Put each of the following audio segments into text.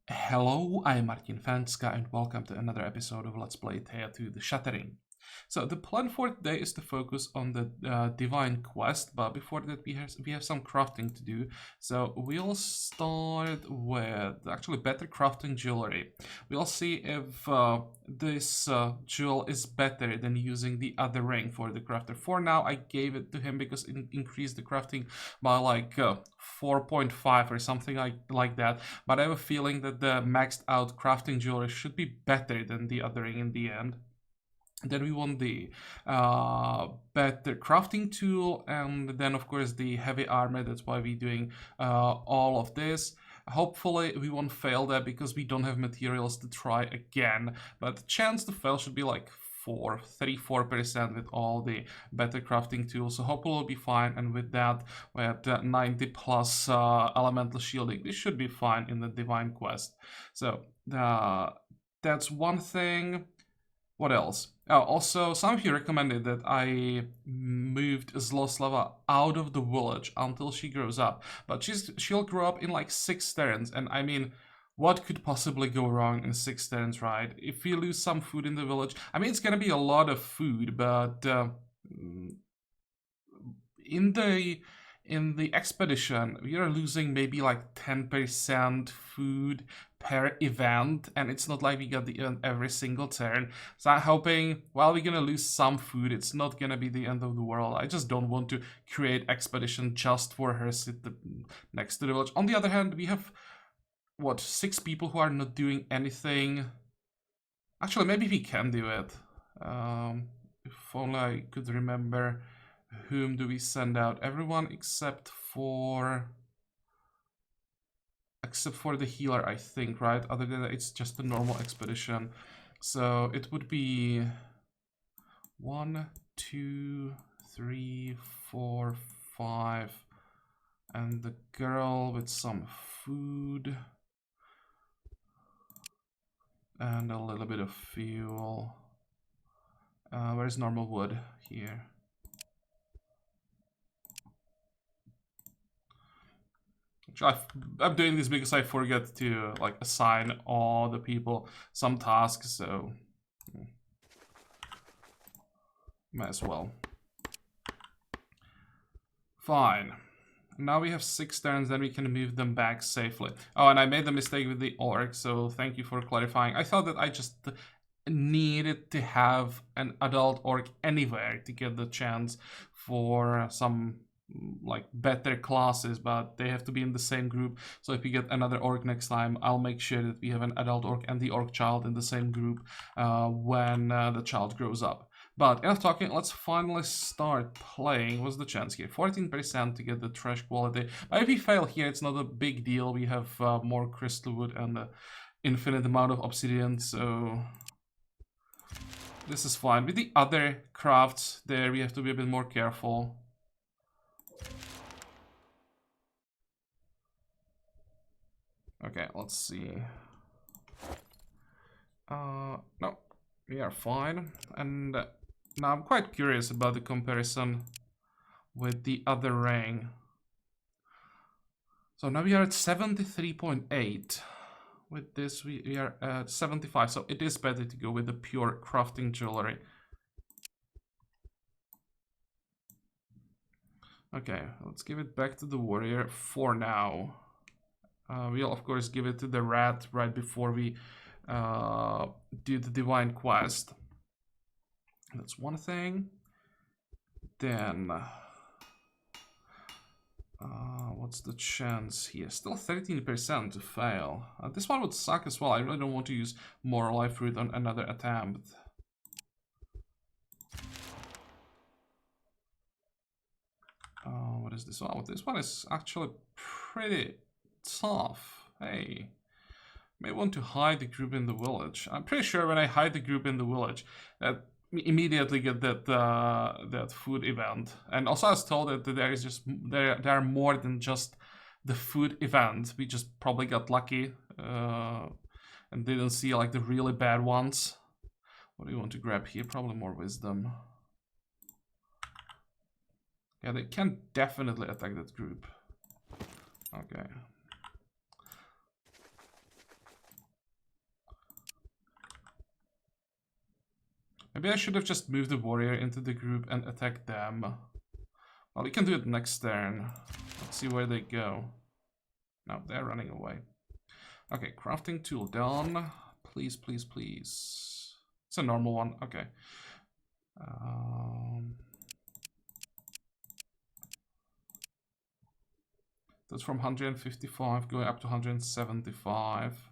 Hello, I am Martin Fencka and welcome to another episode of Let's Play Thea to the Shattering. So the plan for today is to focus on the divine quest, but before that we have some crafting to do. So we'll start with actually better crafting jewelry. We'll see if this jewel is better than using the other ring for the crafter. For now I gave it to him because it increased the crafting by like 4.5 or something like that, but I have a feeling that the maxed out crafting jewelry should be better than the other ring in the end. Then we want the better crafting tool, and then of course the heavy armor. That's why we're doing all of this. Hopefully we won't fail that because we don't have materials to try again, but the chance to fail should be like 34% with all the better crafting tools, so hopefully we'll be fine. And with that we have 90 plus elemental shielding. This should be fine in the divine quest. So that's one thing. What else? Oh, also, some of you recommended that I moved Zloslava out of the village until she grows up. But she'll grow up in like 6 turns, and I mean, what could possibly go wrong in 6 turns, right? If we lose some food in the village, I mean, it's gonna be a lot of food, but in the expedition, we are losing maybe like 10% food per event, and it's not like we get the event every single turn. So I'm hoping, while we're gonna lose some food, it's not gonna be the end of the world. I just don't want to create expedition just for her sit next to the village. On the other hand, we have, what, 6 people who are not doing anything. Actually, maybe we can do it. If only I could remember. Whom do we send out? Everyone except for the healer, I think, right? Other than that, it's just a normal expedition. So it would be 1, 2, 3, 4, 5, and the girl with some food and a little bit of fuel. Where's normal wood? Here. I'm doing this because I forget to like assign all the people some tasks, so might as well. Fine. Now we have 6 turns, then we can move them back safely. Oh, and I made the mistake with the orc, so thank you for clarifying. I thought that I just needed to have an adult orc anywhere to get the chance for some like better classes, but they have to be in the same group. So if we get another orc next time, I'll make sure that we have an adult orc and the orc child in the same group when the child grows up. But enough talking, let's finally start playing. What's the chance here? 14% to get the trash quality. But if we fail here, it's not a big deal. We have more crystal wood and an infinite amount of obsidian, so this is fine. With the other crafts there, we have to be a bit more careful. Okay, let's see. No, we are fine. And now I'm quite curious about the comparison with the other ring. So now we are at 73.8. With this, we are at 75. So it is better to go with the pure crafting jewelry. Okay, let's give it back to the warrior for now. We'll of course give it to the rat right before we do the divine quest. That's one thing. Then what's the chance here? Still 13% to fail. This one would suck as well. I really don't want to use more life fruit on another attempt. What is this one? Oh, this one is actually pretty tough. Hey, may want to hide the group in the village. I'm pretty sure when I hide the group in the village, that immediately get that that food event. And also I was told that there is just there are more than just the food event. We just probably got lucky and didn't see like the really bad ones. What do you want to grab here? Probably more wisdom. Yeah, they can definitely attack that group. Okay. Maybe I should have just moved the warrior into the group and attacked them. Well, we can do it next turn. Let's see where they go. No, they're running away. Okay, crafting tool done. Please, please, please. It's a normal one. Okay. That's from 155 going up to 175.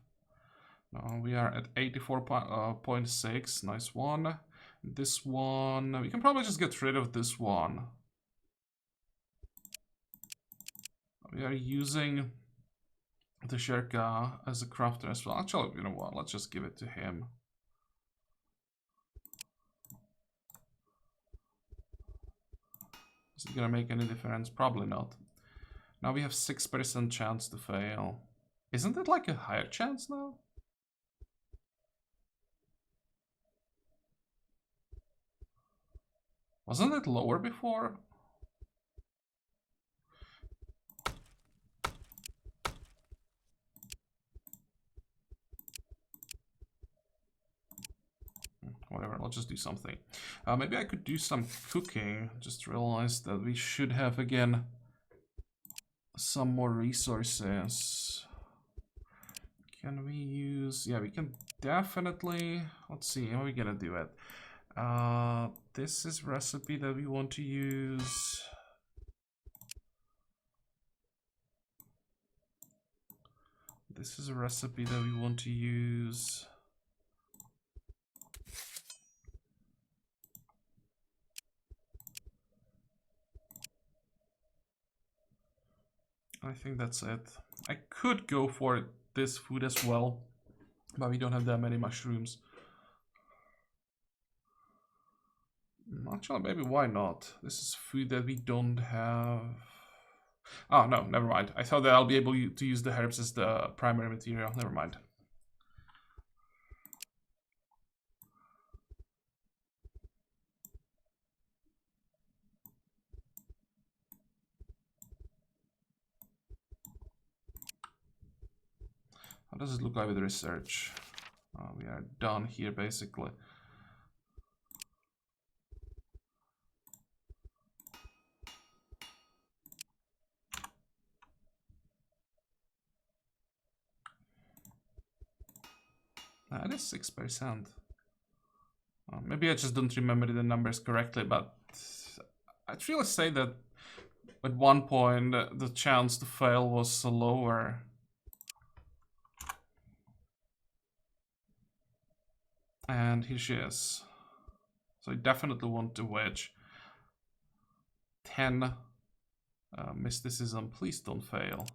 Now we are at 84.6. Nice one. This one, we can probably just get rid of this one. We are using the Fencka as a crafter as well. Actually, you know what? Let's just give it to him. Is it gonna make any difference? Probably not. Now we have 6% chance to fail. Isn't it like a higher chance now? Wasn't it lower before? Whatever, I'll just do something. Maybe I could do some cooking. Just realized that we should have, again, some more resources. Can we use... Yeah, we can definitely... Let's see, how are we gonna do it? This is recipe that we want to use. This is a recipe that we want to use. I think that's it. I could go for this food as well, but we don't have that many mushrooms. Actually, maybe why not? This is food that we don't have. Oh, no, never mind. I thought that I'll be able to use the herbs as the primary material. Never mind. How does it look like with the research? We are done here, basically. That is 6%. Maybe I just don't remember the numbers correctly, but I'd really say that at one point the chance to fail was lower. And here she is. So I definitely want to wedge. 10. Mysticism, please don't fail.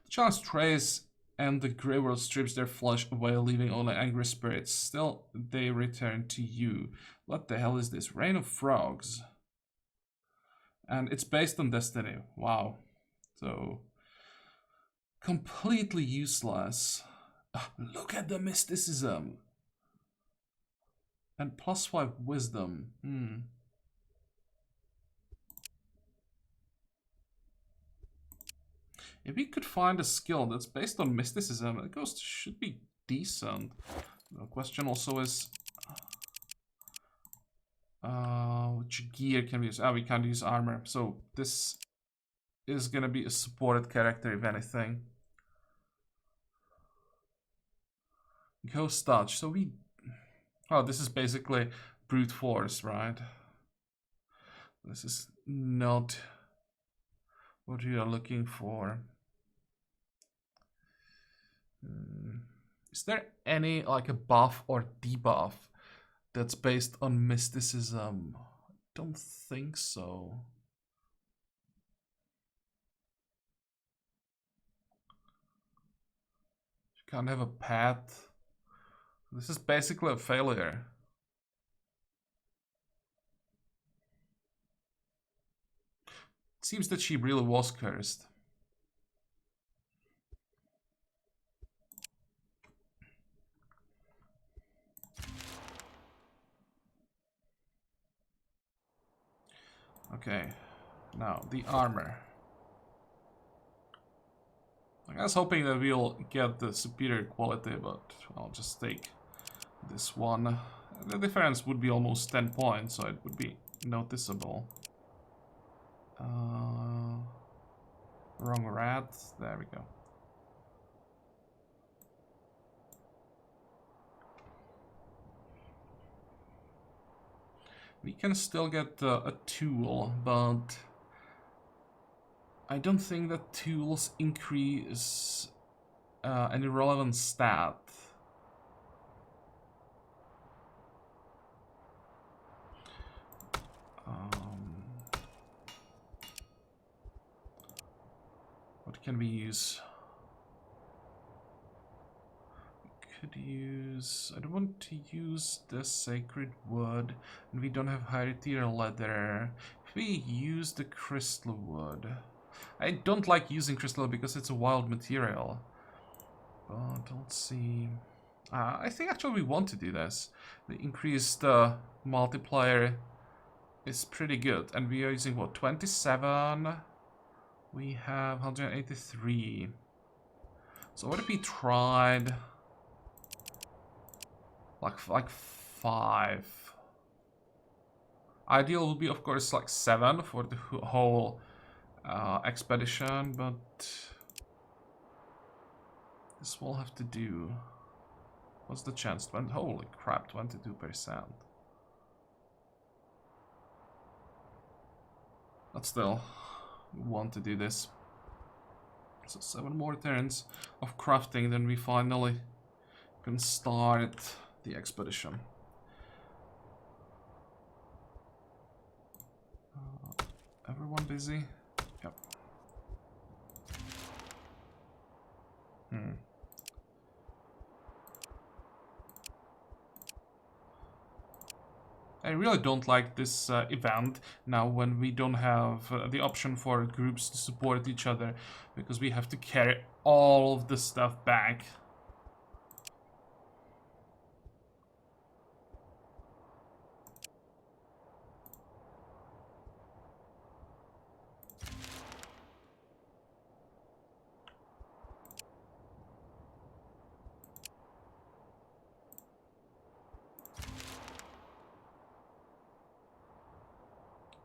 The challenge trays and the grey world strips their flesh away, leaving only angry spirits. Still, they return to you. What the hell is this? Rain of Frogs. And it's based on Destiny. Wow. So, completely useless. Look at the mysticism. And +5 wisdom. If we could find a skill that's based on mysticism, it should be decent. The question also is, which gear can we use? We can't use armor. So this is gonna be a supported character, if anything. Ghost touch. So we... Oh, this is basically brute force, right? This is not what we are looking for. Is there any like a buff or debuff that's based on mysticism? I don't think so. You can't have a pet. This is basically a failure. It seems that she really was cursed. Okay, now the armor. I was hoping that we'll get the superior quality, but I'll just take this one. The difference would be almost 10 points, so it would be noticeable. Wrong rat. There we go. We can still get a tool, but I don't think that tools increase any relevant stat. What can we use? Could use... I don't want to use the sacred wood, and we don't have higher tier leather. If we use the crystal wood... I don't like using crystal because it's a wild material. But let's see... I think actually we want to do this. The increased multiplier is pretty good. And we are using what, 27? We have 183. So what if we tried... like 5. Ideal would be, of course, like 7 for the whole expedition, but this will have to do. What's the chance? Holy crap, 22%. But still, we want to do this. So 7 more turns of crafting, then we finally can start the expedition. Everyone busy? Yep. I really don't like this event now when we don't have the option for groups to support each other, because we have to carry all of the stuff back.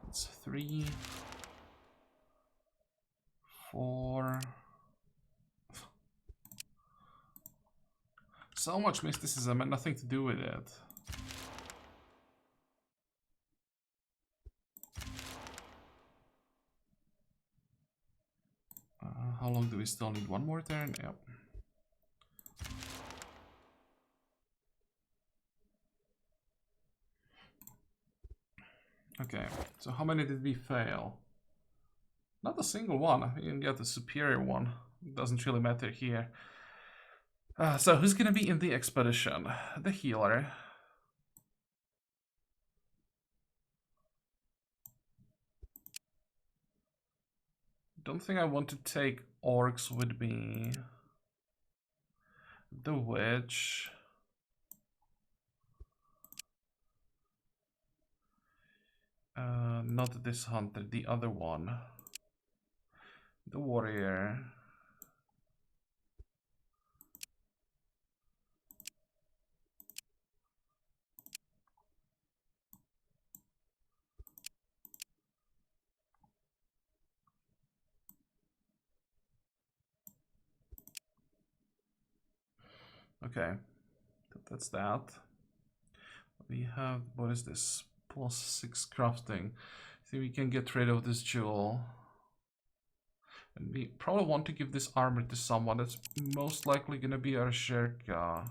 It's 3, 4. So much mysticism and nothing to do with it. How long do we still need? 1 more turn? Yep. Okay, so how many did we fail? Not a single one. We can get the superior one. It doesn't really matter here. So who's gonna be in the expedition? The healer. Don't think I want to take orcs with me. The witch. Not this hunter, the other one. The warrior. Okay, that's that. We have, what is this? +6 crafting. I think we can get rid of this jewel. And we probably want to give this armor to someone. That's most likely gonna be our Fencka.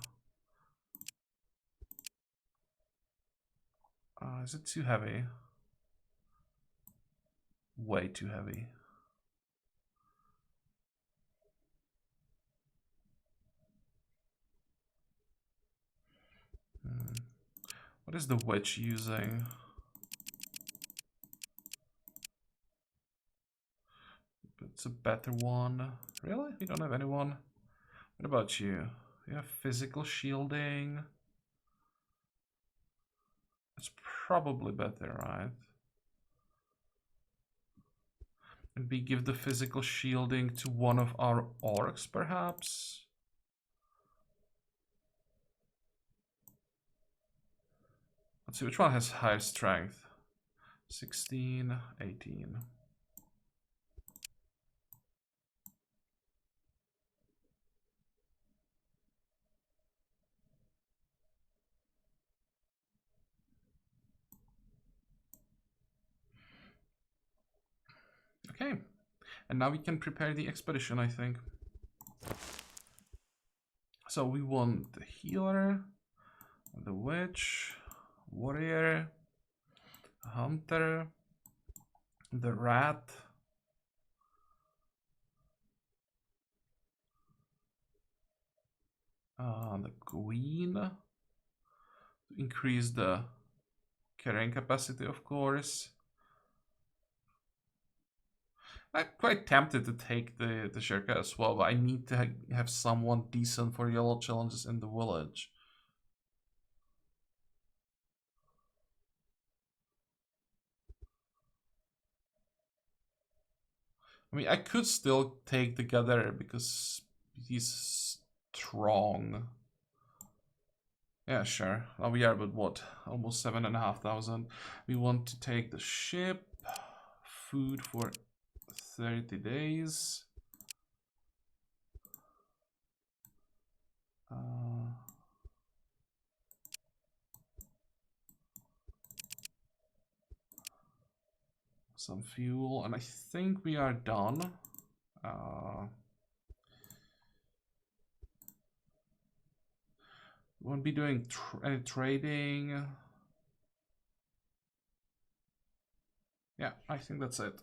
Is it too heavy? Way too heavy. What is the witch using? It's a better one. Really? We don't have anyone? What about you? You have physical shielding. It's probably better, right? And we give the physical shielding to one of our orcs, perhaps? Let's see which one has higher strength. 16, 18. Okay, and now we can prepare the expedition, I think. So we want the healer, the witch, warrior, hunter, the rat, the queen, to increase the carrying capacity, of course. I'm quite tempted to take the Shirka as well, but I need to have someone decent for yellow challenges in the village. I mean, I could still take the Gatherer because he's strong. Yeah, sure. Oh, we are about what? Almost 7,500. We want to take the ship. Food for 30 days. Some fuel, and I think we are done. We won't be doing any trading. Yeah, I think that's it.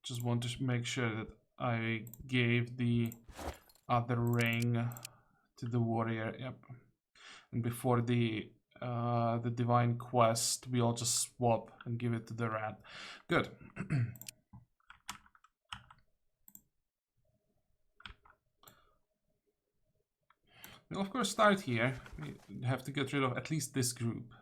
Just want to make sure that I gave the other ring to the warrior. Yep. And before the divine quest, we all just swap and give it to the rat. Good. We'll of course start here. We have to get rid of at least this group.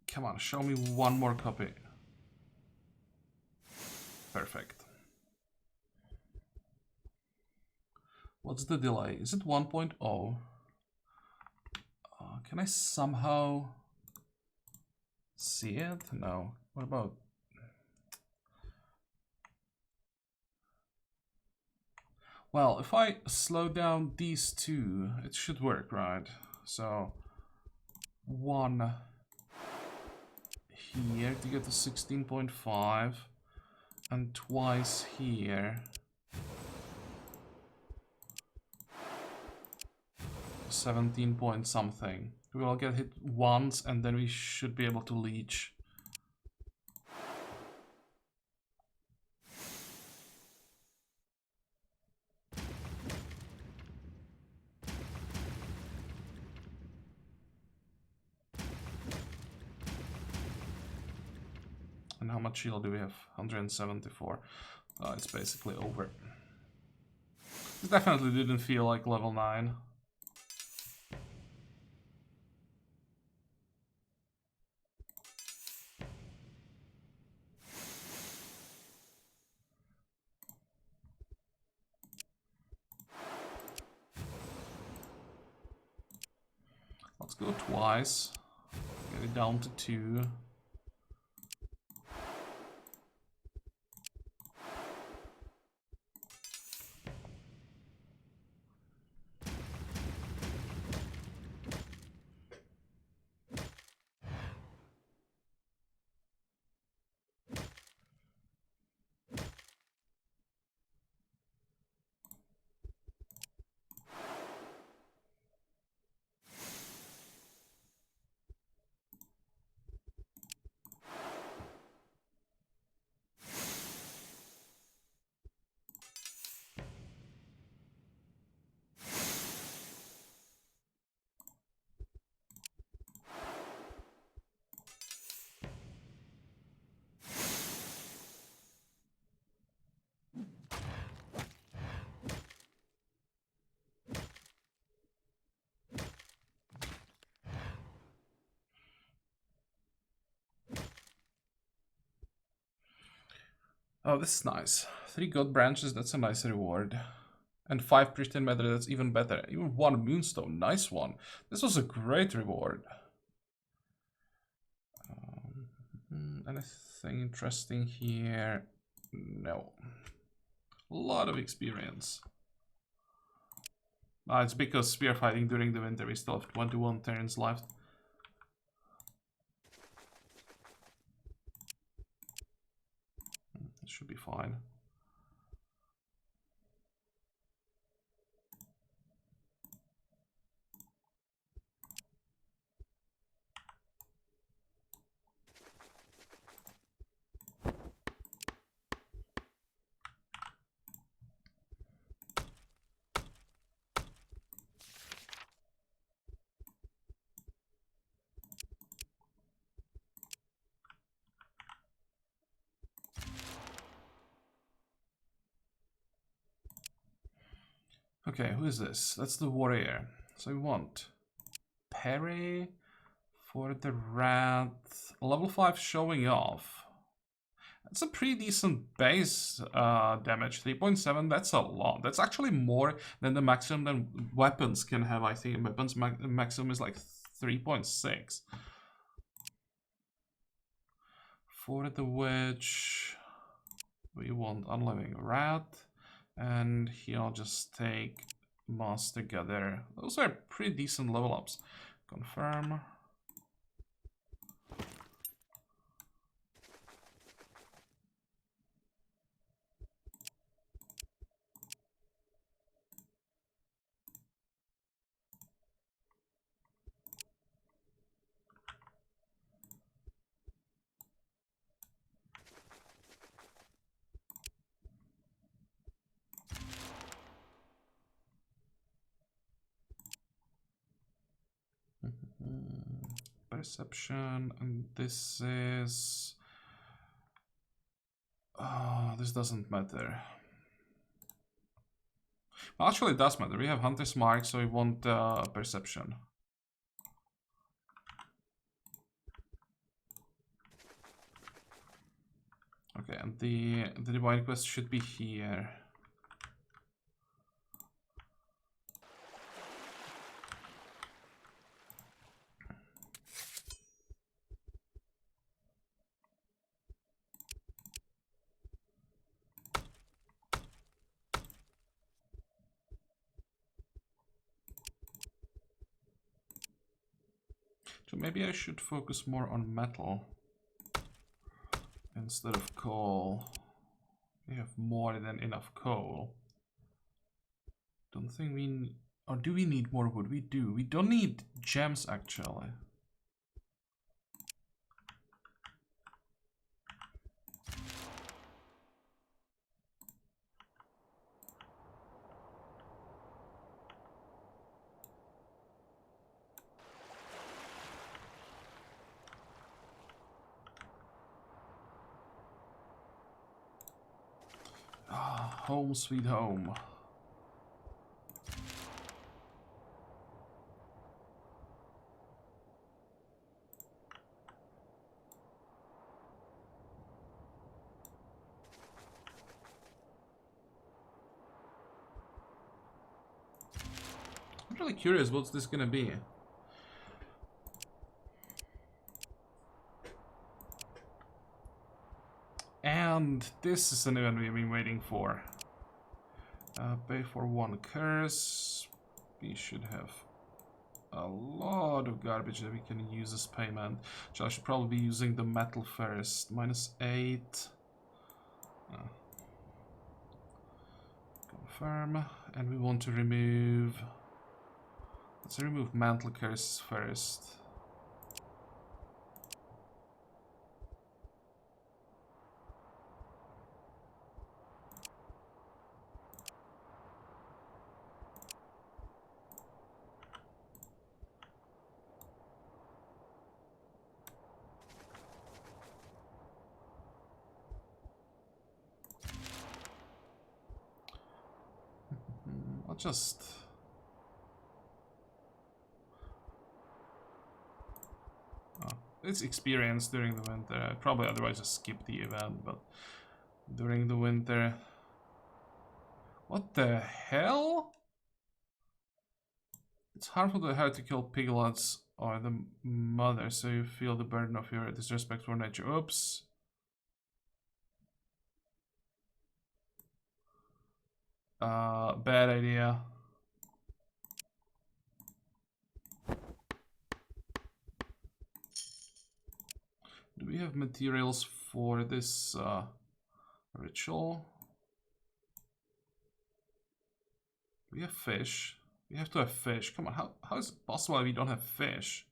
Come on, show me one more copy. Perfect. What's the delay? Is it 1.0? Can I somehow see it? No. What about... Well, if I slow down these two, it should work, right? So, one here to get to 16.5, and twice here. 17 point something. We will get hit once, and then we should be able to leech. And how much shield do we have? 174. It's basically over. It definitely didn't feel like level 9. Let's go twice. Get it down to 2. Oh, this is nice. 3 gold branches, that's a nice reward. And 5 pristine matter, that's even better. Even 1 moonstone, nice one. This was a great reward. Anything interesting here? No. A lot of experience. It's because spear fighting during the winter, we still have 21 turns left. It should be fine. Okay, who is this? That's the warrior. So we want parry for the rat. Level 5 showing off. That's a pretty decent base damage. 3.7, that's a lot. That's actually more than the maximum that weapons can have. I think weapons maximum is like 3.6. For the witch, we want unliving rat. And he'll just take moss together. Those are pretty decent level ups. Confirm. Perception, and this is... Oh, this doesn't matter. Well, actually it does matter. We have Hunter's Mark, so we want Perception. Okay, and the Divine Quest should be here. So maybe I should focus more on metal instead of coal. We have more than enough coal. Don't think we... Or do we need more wood? We do. We don't need gems, actually. Home sweet home. I'm really curious what's this gonna be. And this is an event we've been waiting for. Pay for 1 curse. We should have a lot of garbage that we can use as payment. So I should probably be using the metal first. -8. Confirm. And we want to remove... Let's remove mantle curse first. I'll just... Oh, it's experience during the winter. I'd probably otherwise just skip the event, but during the winter. What the hell? It's harmful to the herd to kill piglets or the mother, so you feel the burden of your disrespect for nature. Oops. Bad idea. Do we have materials for this ritual? We have fish. We have to have fish. Come on, how is it possible we don't have fish?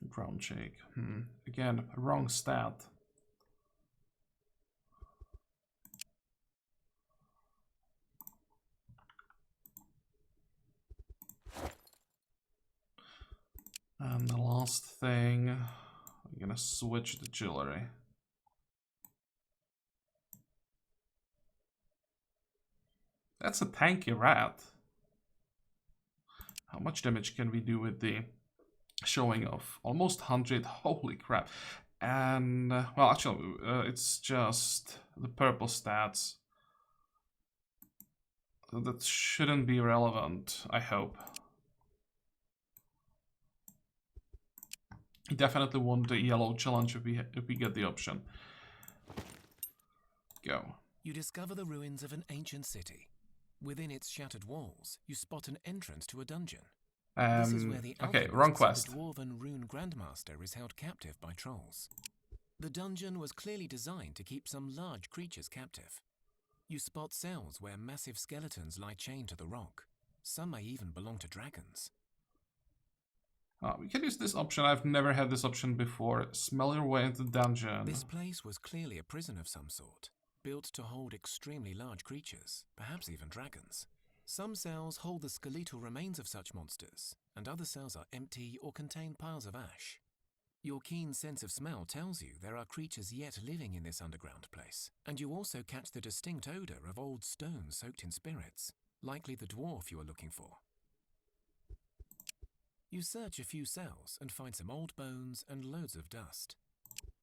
Ground shake. Again, wrong stat. And the last thing, I'm gonna switch the jewelry. That's a tanky rat. How much damage can we do with the showing of almost 100? Holy crap. And, well, actually, it's just the purple stats. That shouldn't be relevant, I hope. Definitely want the yellow challenge if we get the option. Go. You discover the ruins of an ancient city. Within its shattered walls, you spot an entrance to a dungeon. This is where the okay, wrong alchemist quest. and the dwarven rune grandmaster is held captive by trolls. The dungeon was clearly designed to keep some large creatures captive. You spot cells where massive skeletons lie chained to the rock. Some may even belong to dragons. We can use this option. I've never had this option before. Smell your way into the dungeon. This place was clearly a prison of some sort, built to hold extremely large creatures, perhaps even dragons. Some cells hold the skeletal remains of such monsters, and other cells are empty or contain piles of ash. Your keen sense of smell tells you there are creatures yet living in this underground place, and you also catch the distinct odor of old stone soaked in spirits, likely the dwarf you are looking for. You search a few cells and find some old bones and loads of dust.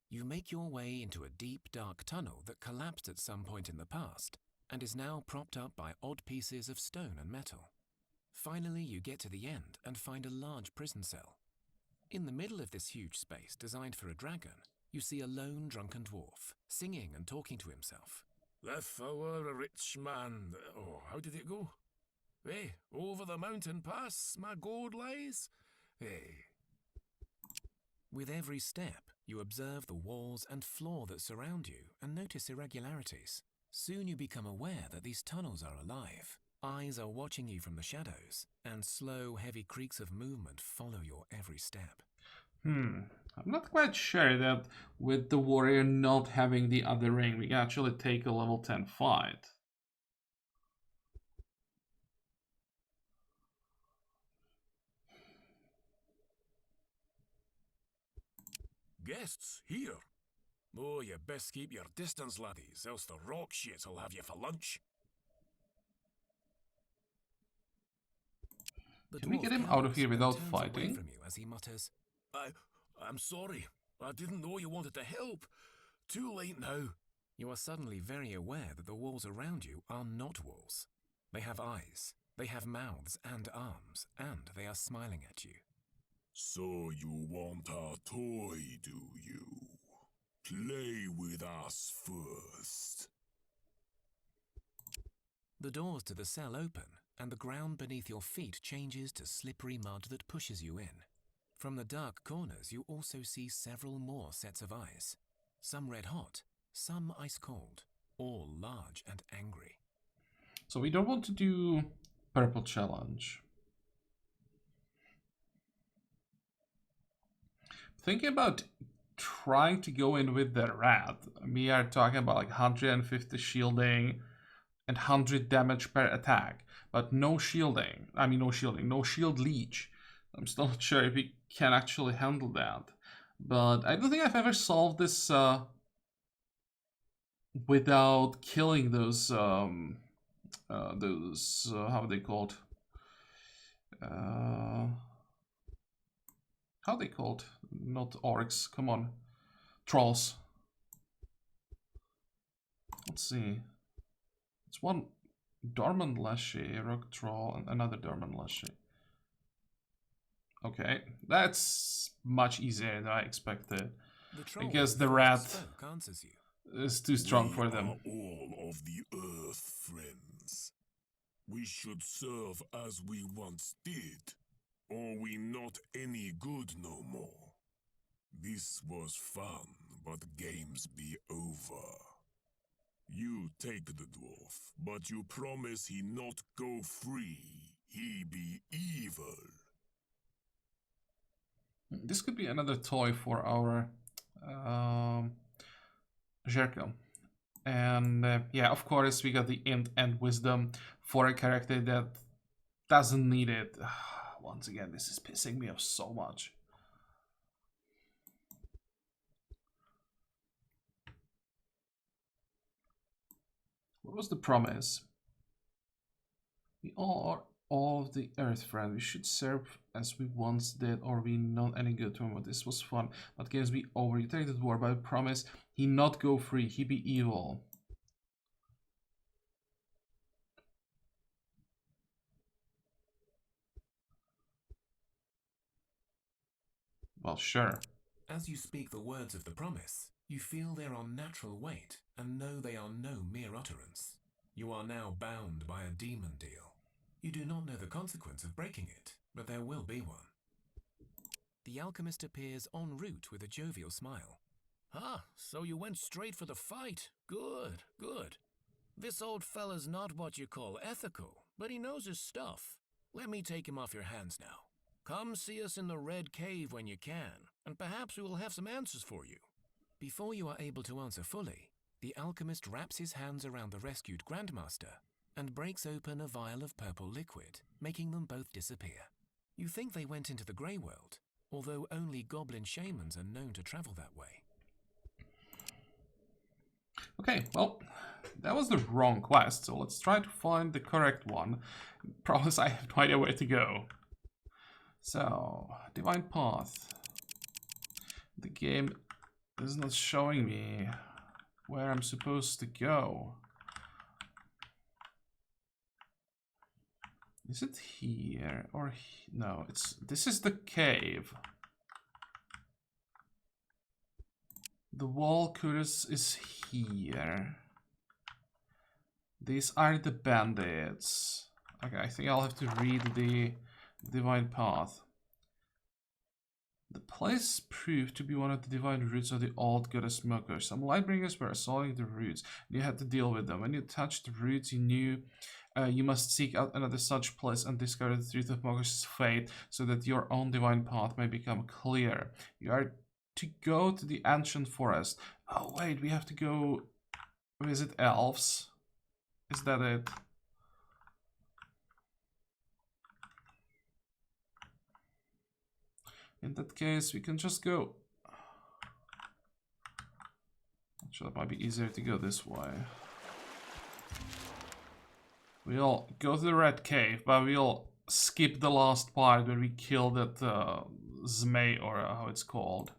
You make your way into a deep, dark tunnel that collapsed at some point in the past and is now propped up by odd pieces of stone and metal. Finally, you get to the end and find a large prison cell. In the middle of this huge space designed for a dragon, you see a lone drunken dwarf, singing and talking to himself. If I were a rich man... Oh, how did it go? Hey, over the mountain pass, my gold lies. Hey. With every step, you observe the walls and floor that surround you and notice irregularities. Soon you become aware that these tunnels are alive. Eyes are watching you from the shadows, and slow, heavy creaks of movement follow your every step. I'm not quite sure that with the warrior not having the other ring, we can actually take a level 10 fight. Guests here? Oh, you best keep your distance, laddies, else the rock shits will have you for lunch. Can we get him out of here without fighting? From you as he mutters, I'm sorry. I didn't know you wanted to help. Too late now. You are suddenly very aware that the walls around you are not walls. They have eyes, they have mouths and arms, and they are smiling at you. So you want a toy, do you? Play with us first. The doors to the cell open, and the ground beneath your feet changes to slippery mud that pushes you in. From the dark corners, you also see several more sets of eyes. Some red hot, some ice cold, all large and angry. So we don't want to do purple challenge. Thinking about trying to go in with the rat. We are talking about like 150 shielding and 100 damage per attack. But no shielding. I mean, no shielding. No shield leech. I'm still not sure if we can actually handle that. But I don't think I've ever solved this without killing those how are they called? How are they called? Not orcs. Come on, trolls. Let's see. It's one dormant leshy, rock troll, and another dormant leshy. Okay, that's much easier than I expected. I guess the rat is too strong for them. We are all of the earth, friends. We should serve as we once did, or we not any good no more. This was fun, but games be over. You take the dwarf, but you promise he not go free. He be evil. This could be another toy for our Jerko. And yeah, of course, we got the int and wisdom for a character that doesn't need it. Once again, this is pissing me off so much. What was the promise? We are all of the earth, friend. We should serve as we once did, or we not any good to him. But this was fun. But games be over. You take the dwarf, but I promise he not go free. He be evil. Well, sure. As you speak the words of the promise, you feel their unnatural weight and know they are no mere utterance. You are now bound by a demon deal. You do not know the consequence of breaking it, but there will be one. The alchemist appears en route with a jovial smile. Ah, so you went straight for the fight. Good, good. This old fella's not what you call ethical, but he knows his stuff. Let me take him off your hands now. Come see us in the Red Cave when you can, and perhaps we will have some answers for you. Before you are able to answer fully, the alchemist wraps his hands around the rescued Grandmaster and breaks open a vial of purple liquid, making them both disappear. You think they went into the Grey World, although only goblin shamans are known to travel that way. Okay, well, that was the wrong quest, so let's try to find the correct one. Promise I have no idea where to go. So, Divine Path. The game is not showing me where I'm supposed to go. Is it here or no? This is the cave. The Volh is here. These are the bandits. Okay, I think I'll have to read the Divine Path. The place proved to be one of the divine roots of the old goddess smokers. Some lightbringers were assaulting the roots, and you had to deal with them. When you touched the roots, you knew you must seek out another such place and discover the truth of Mokush's fate, so that your own divine path may become clear. You are to go to the ancient forest. Oh wait, we have to go visit elves. Is that it? In that case, we can just go. Actually, it might be easier to go this way. We'll go to the Red Cave, but we'll skip the last part where we kill that Zmei, or how it's called.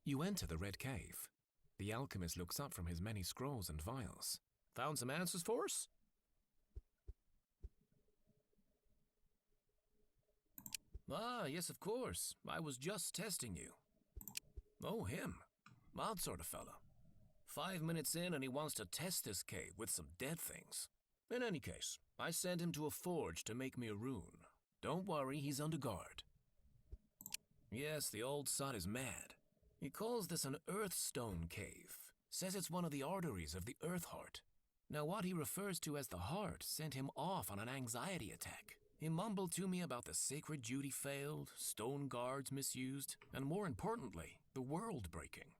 You enter the Red Cave. The alchemist looks up from his many scrolls and vials. Found some answers for us? Ah, yes, of course. I was just testing you. Oh, him. Odd sort of fella. 5 minutes in and he wants to test this cave with some dead things. In any case, I sent him to a forge to make me a rune. Don't worry, he's under guard. Yes, the old sod is mad. He calls this an Earthstone cave. Says it's one of the arteries of the Earth Heart. Now what he refers to as the heart sent him off on an anxiety attack. He mumbled to me about the sacred duty failed, stone guards misused, and more importantly, the world breaking.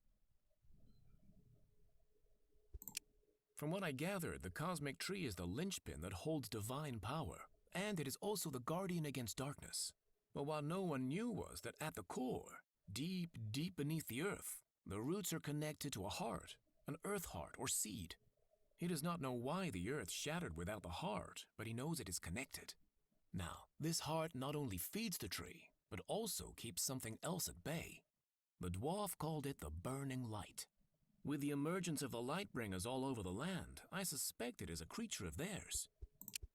From what I gathered, the cosmic tree is the linchpin that holds divine power, and it is also the guardian against darkness. But what no one knew was that at the core, deep, deep beneath the earth, the roots are connected to a heart, an earth heart or seed. He does not know why the earth shattered without the heart, but he knows it is connected. Now, this heart not only feeds the tree, but also keeps something else at bay. The dwarf called it the burning light. With the emergence of the Lightbringers all over the land, I suspect it is a creature of theirs.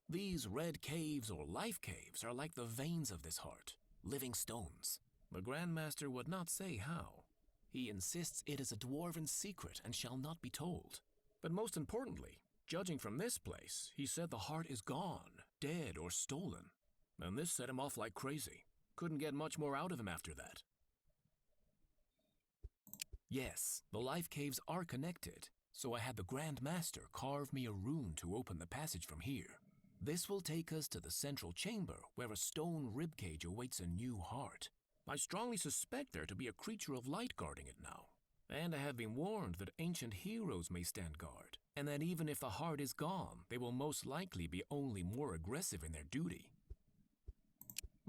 These red caves or life caves are like the veins of this heart, living stones. The Grandmaster would not say how. He insists it is a dwarven secret and shall not be told. But most importantly, judging from this place, he said the heart is gone, dead or stolen. And this set him off like crazy. Couldn't get much more out of him after that. Yes, the life caves are connected, so I had the Grand Master carve me a rune to open the passage from here. This will take us to the central chamber, where a stone ribcage awaits a new heart. I strongly suspect there to be a creature of light guarding it now. And I have been warned that ancient heroes may stand guard, and that even if the heart is gone, they will most likely be only more aggressive in their duty.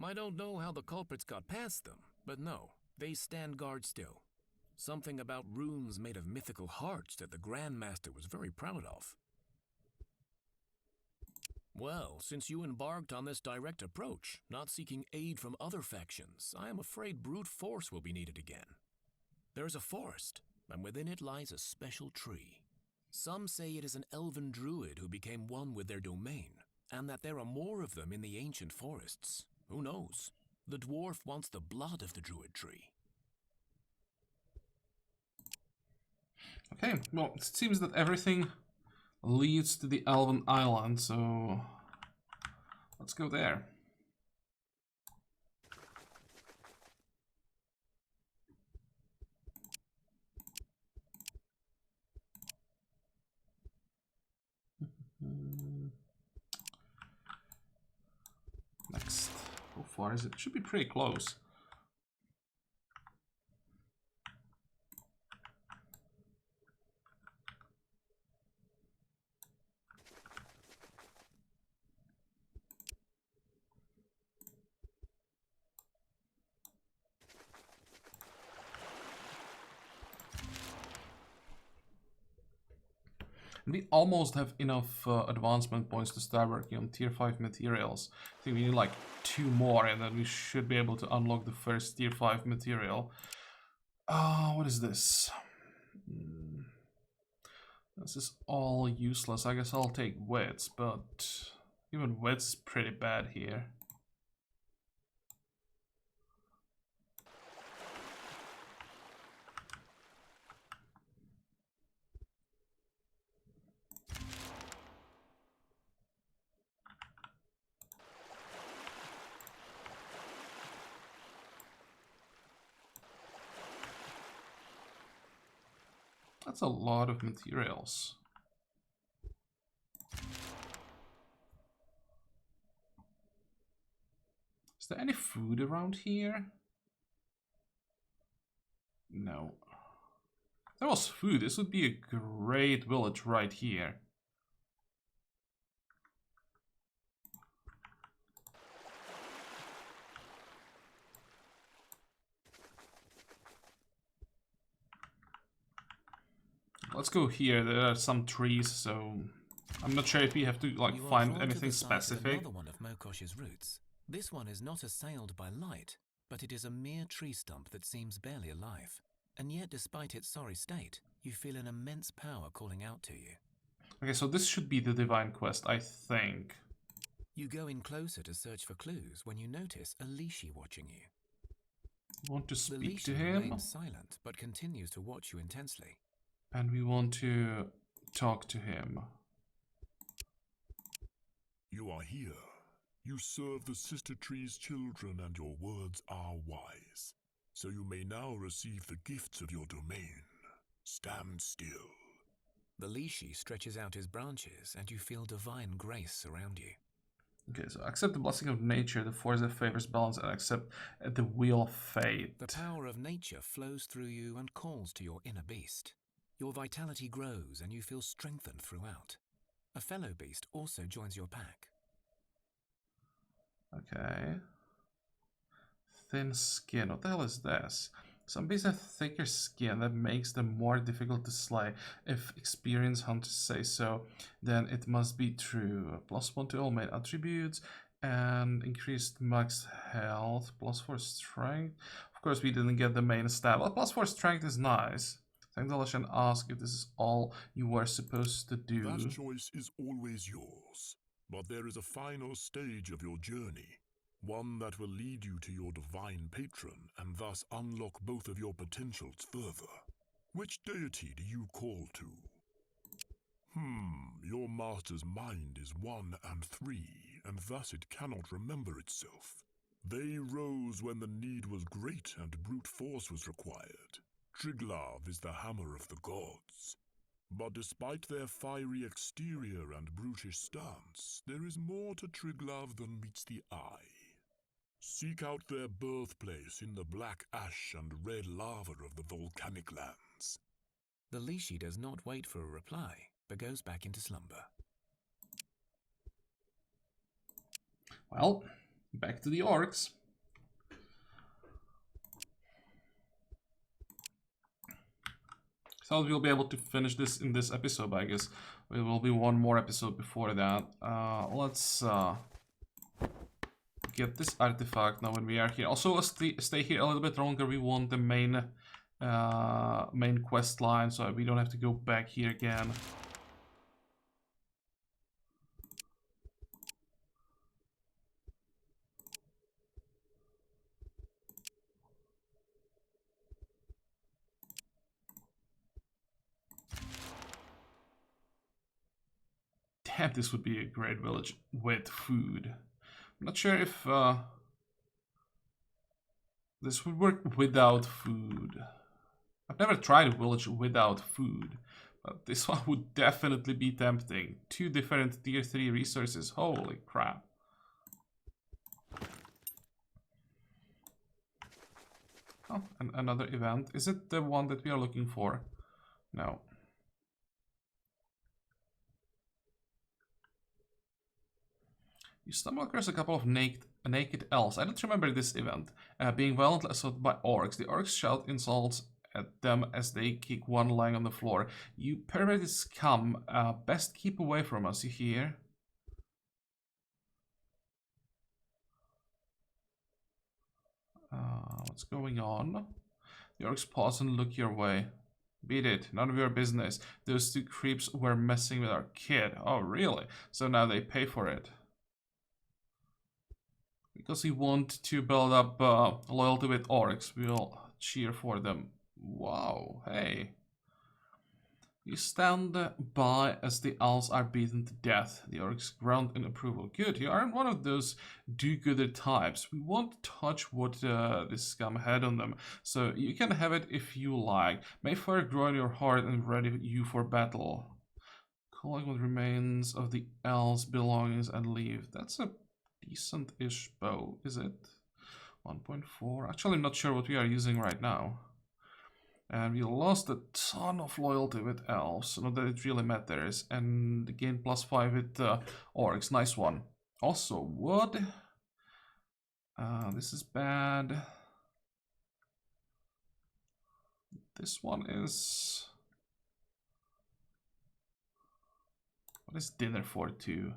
I don't know how the culprits got past them, but no, they stand guard still. Something about runes made of mythical hearts that the Grandmaster was very proud of. Well, since you embarked on this direct approach, not seeking aid from other factions, I am afraid brute force will be needed again. There is a forest, and within it lies a special tree. Some say it is an elven druid who became one with their domain, and that there are more of them in the ancient forests. Who knows? The dwarf wants the blood of the druid tree. Okay, well, it seems that everything leads to the Elven Island, so let's go there. Next. How far is it? Should be pretty close. We almost have enough advancement points to start working on tier 5 materials. I think we need like 2 more and then we should be able to unlock the first tier 5 material. What is this? This is all useless. I guess I'll take wits, but even wits is pretty bad here. That's a lot of materials. Is there any food around here? No. If there was food, this would be a great village right here. Let's go here. There are some trees, so I'm not sure if we have to like find anything specific. Another one of Mokosh's roots. This one is not assailed by light, but it is a mere tree stump that seems barely alive. And yet, despite its sorry state, you feel an immense power calling out to you. Okay, so this should be the divine quest, I think. You go in closer to search for clues when you notice a Lishi watching you. Want to The speak to Lishi him, remains silent, but continues to watch you intensely. and we want to talk to him. You are here. You serve the Sister Tree's children, and your words are wise. So you may now receive the gifts of your domain. Stand still. The Lishi stretches out his branches, and you feel divine grace surround you. Okay, so accept the blessing of nature, the force that favors balance, and accept the wheel of fate. The power of nature flows through you and calls to your inner beast. Your vitality grows and you feel strengthened throughout. A fellow beast also joins your pack. Okay. Thin skin. What the hell is this? Some beasts have thicker skin that makes them more difficult to slay. If experienced hunters say so, then it must be true. +1 to all main attributes and increased max health. +4 strength. Of course, we didn't get the main stat. Well, +4 strength is nice. Fencka and ask if this is all you were supposed to do. That choice is always yours. But there is a final stage of your journey. One that will lead you to your divine patron and thus unlock both of your potentials further. Which deity do you call to? Your master's mind is 1 and 3, and thus it cannot remember itself. They rose when the need was great and brute force was required. Triglav is the hammer of the gods. But despite their fiery exterior and brutish stance, there is more to Triglav than meets the eye. Seek out their birthplace in the black ash and red lava of the volcanic lands. The Lishi does not wait for a reply, but goes back into slumber. Well, back to the orcs. So we'll be able to finish this in this episode, but I guess there will be one more episode before that. Let's get this artifact now when we are here. Also, let's stay here a little bit longer. We want the main quest line, so we don't have to go back here again. Damn, this would be a great village with food. I'm not sure if this would work without food. I've never tried a village without food, but this one would definitely be tempting. 2 different tier 3 resources, holy crap. Oh, and another event. Is it the one that we are looking for? No. You stumble across a couple of naked elves. I don't remember this event. Being violently assaulted by orcs. The orcs shout insults at them as they kick one lying on the floor. You perverted scum. Best keep away from us, you hear? What's going on? The orcs pause and look your way. Beat it, none of your business. Those 2 creeps were messing with our kid. Oh, really? So now they pay for it. Because we want to build up loyalty with orcs, we'll cheer for them. Wow, hey. You stand by as the elves are beaten to death. The orcs groan in approval. Good, you aren't one of those do-gooder types. We won't touch what this scum had on them, so you can have it if you like. May fire grow in your heart and ready you for battle. Collect what remains of the elves' belongings and leave. That's a decent-ish bow, is it? 1.4. Actually, I'm not sure what we are using right now. And we lost a ton of loyalty with elves, not that it really matters. And gain +5 with orcs, nice one. Also, wood. This is bad. This one is... What is dinner for, too?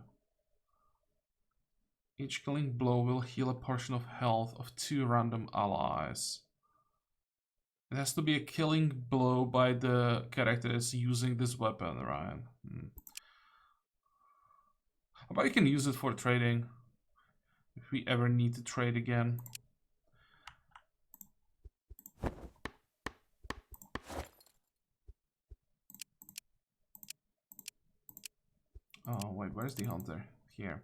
Each killing blow will heal a portion of health of 2 random allies. It has to be a killing blow by the characters using this weapon, right? How about you can use it for trading? If we ever need to trade again. Oh, wait, where's the hunter? Here.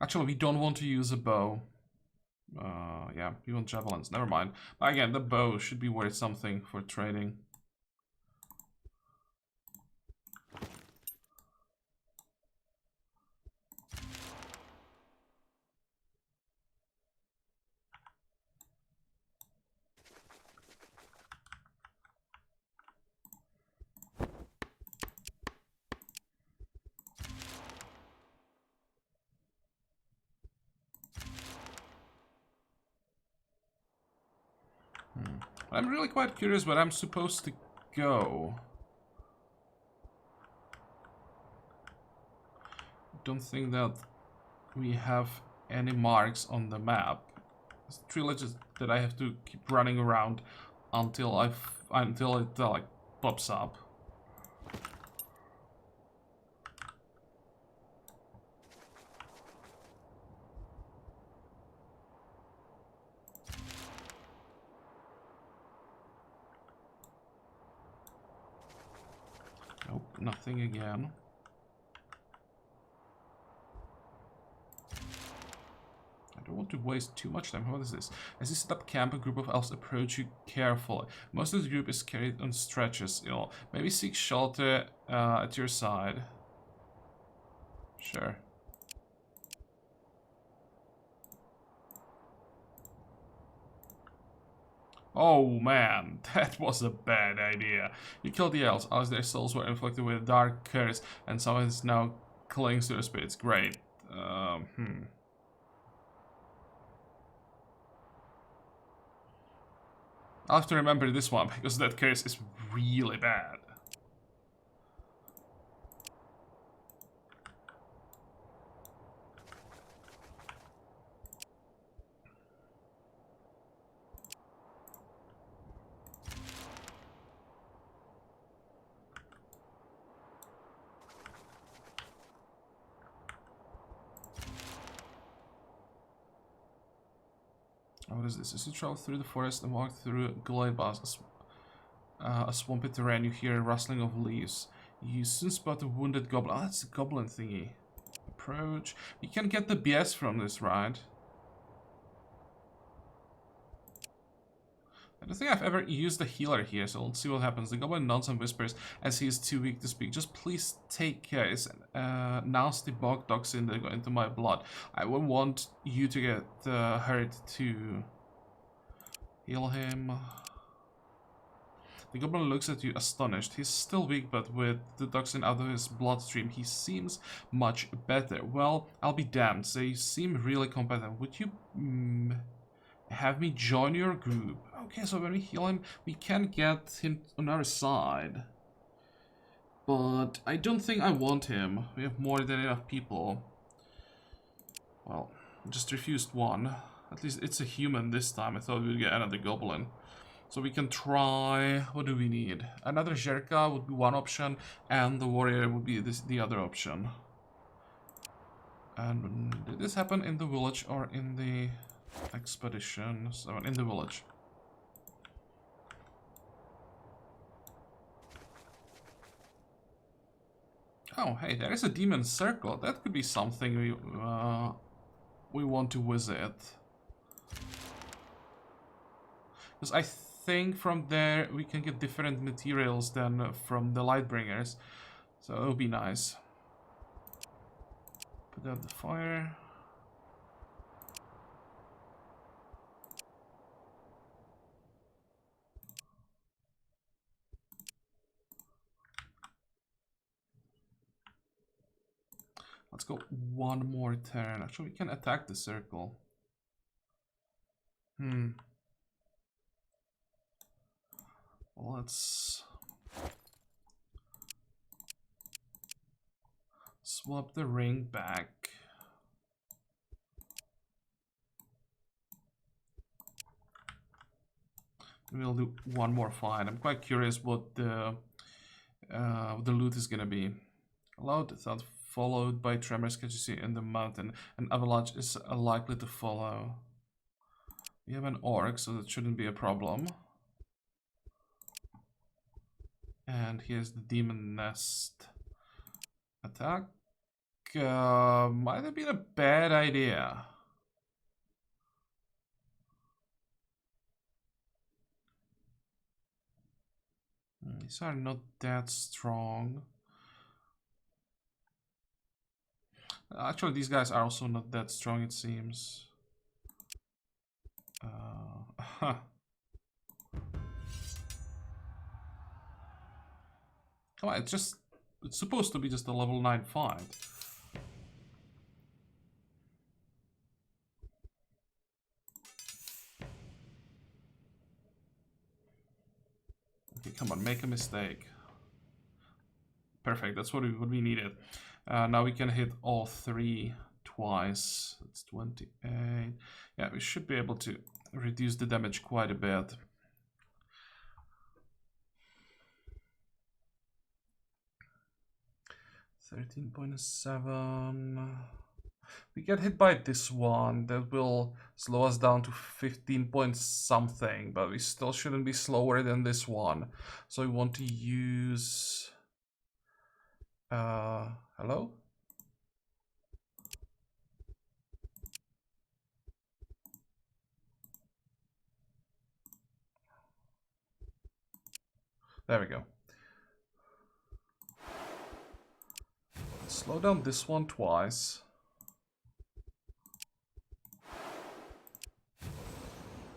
Actually, we don't want to use a bow. Yeah, we want javelins. Never mind. But again, the bow should be worth something for trading. I'm really quite curious where I'm supposed to go. Don't think that we have any marks on the map. It's 3 ledges that I have to keep running around until it like pops up. Nope, nothing again. I don't want to waste too much time. What is this? As you set up camp, a group of elves approach you carefully. Most of the group is carried on stretchers. You know, maybe seek shelter at your side. Sure. Oh man, that was a bad idea. You killed the elves, as their souls were inflicted with a dark curse, and someone is now clings to their spirits. Great. I'll have to remember this one, because that curse is really bad. What is this? As you travel through the forest and walk through glade paths, a swampy terrain, you hear a rustling of leaves. You soon spot a wounded goblin. Oh, that's a goblin thingy. Approach. You can get the BS from this, right? I don't think I've ever used a healer here, so let's see what happens. The goblin nods and whispers as he is too weak to speak. Just please take care. It's a nasty bog toxin that got into my blood. I wouldn't want you to get hurt too. Heal him. The goblin looks at you astonished. He's still weak, but with the toxin out of his bloodstream, he seems much better. Well, I'll be damned. They seem really competent. Would you have me join your group? Okay, so when we heal him, we can get him on our side. But I don't think I want him. We have more than enough people. Well, just refused one. At least it's a human this time. I thought we'd get another goblin. So we can try... What do we need? Another Jerka would be one option, and the warrior would be the other option. And did this happen in the village or in the expedition? So in the village. Oh, hey, there is a demon circle. That could be something we want to visit. Because I think from there we can get different materials than from the Lightbringers. So it would be nice. Put out the fire. Let's go one more turn. Actually, we can attack the circle. Let's swap the ring back. We'll do one more fight. I'm quite curious what the loot is gonna be. Loud thought followed by tremors can you see in the mountain. An avalanche is likely to follow. We have an orc, so that shouldn't be a problem. And here's the demon nest. Attack might have been a bad idea. These are not that strong. Actually, these guys are also not that strong, it seems. Come on, it's supposed to be just a level 9 fight. Okay, come on, make a mistake. Perfect, that's what we needed. Now we can hit all 3 twice. That's 28. Yeah, we should be able to reduce the damage quite a bit. $13.7. We get hit by this one. That will slow us down to 15 point something, but we still shouldn't be slower than this one. So we want to use... hello? There we go. Slow down this one twice.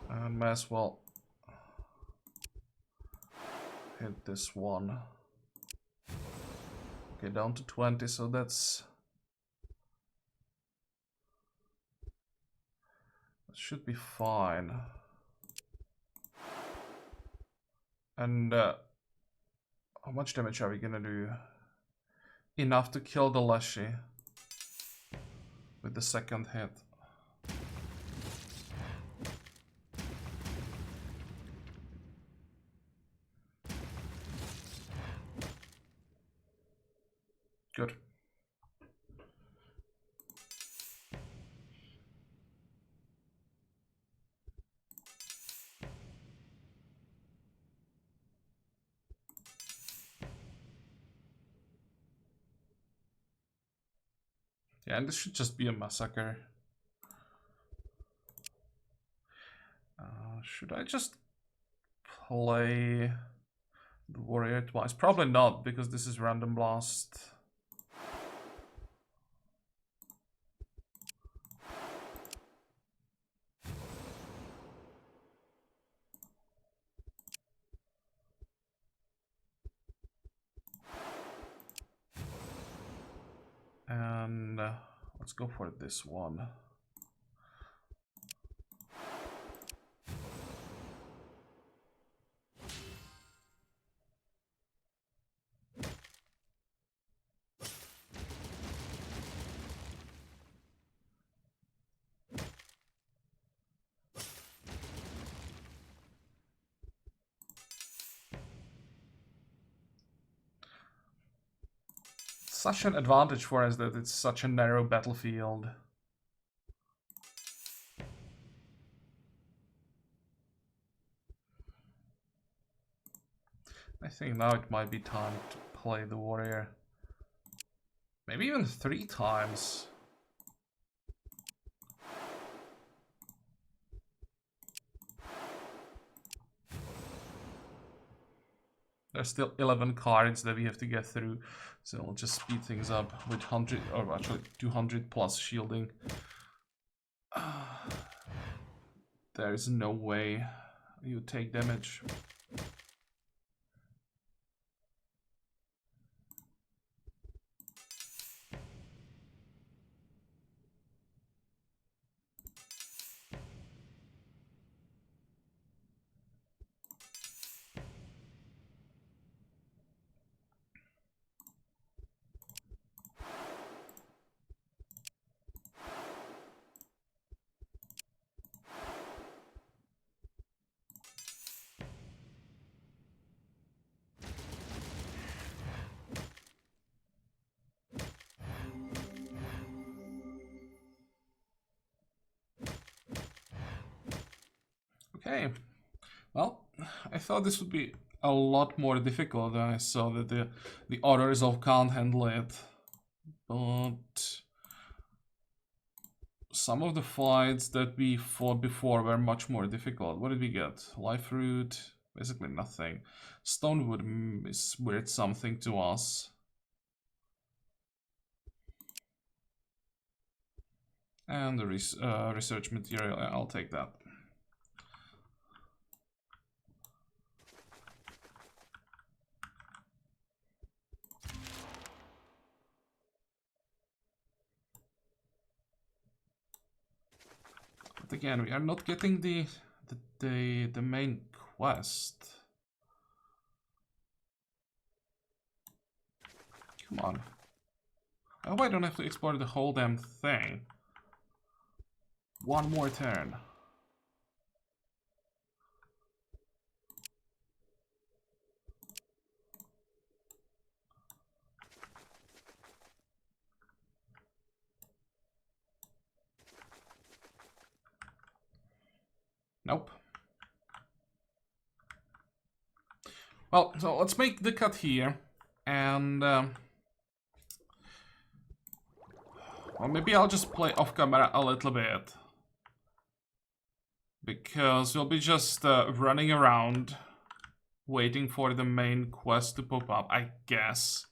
And might as well hit this one. Okay, down to 20, so that should be fine. And how much damage are we gonna do? Enough to kill the Leshy with the second hit. Good. Yeah, and this should just be a massacre. Should I just play the warrior twice? Probably not, because this is random blast. And let's go for this one. Such an advantage for us that it's such a narrow battlefield. I think now it might be time to play the warrior. Maybe even 3 times. There's still 11 cards that we have to get through, so we'll just speed things up with 100, or actually 200 plus shielding. There is no way you take damage. Okay, well, I thought this would be a lot more difficult, and I saw that the auto resolve can't handle it. But some of the fights that we fought before were much more difficult. What did we get? Life root, basically nothing. Stonewood is worth something to us. And the research material, I'll take that. But again, we are not getting the main quest. Come on. I hope I don't have to explore the whole damn thing. One more turn. Nope. Well, so let's make the cut here. And, well, maybe I'll just play off camera a little bit. Because we'll be just running around, waiting for the main quest to pop up, I guess.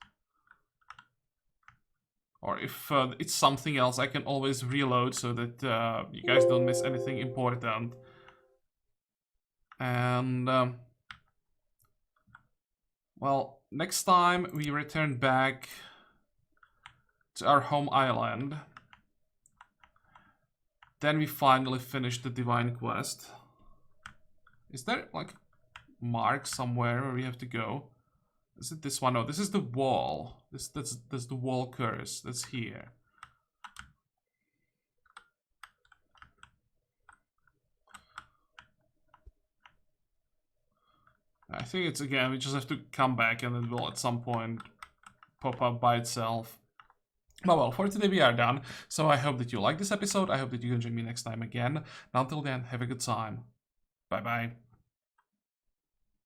Or if it's something else, I can always reload so that you guys don't miss anything important. And, well, next time we return back to our home island. Then we finally finish the divine quest. Is there, like, mark somewhere where we have to go? Is it this one? No, this is the wall. That's the wall curse. That's here. I think it's, again, we just have to come back and it will at some point pop up by itself. But well, for today we are done. So I hope that you like this episode. I hope that you can join me next time again. And until then, have a good time. Bye bye.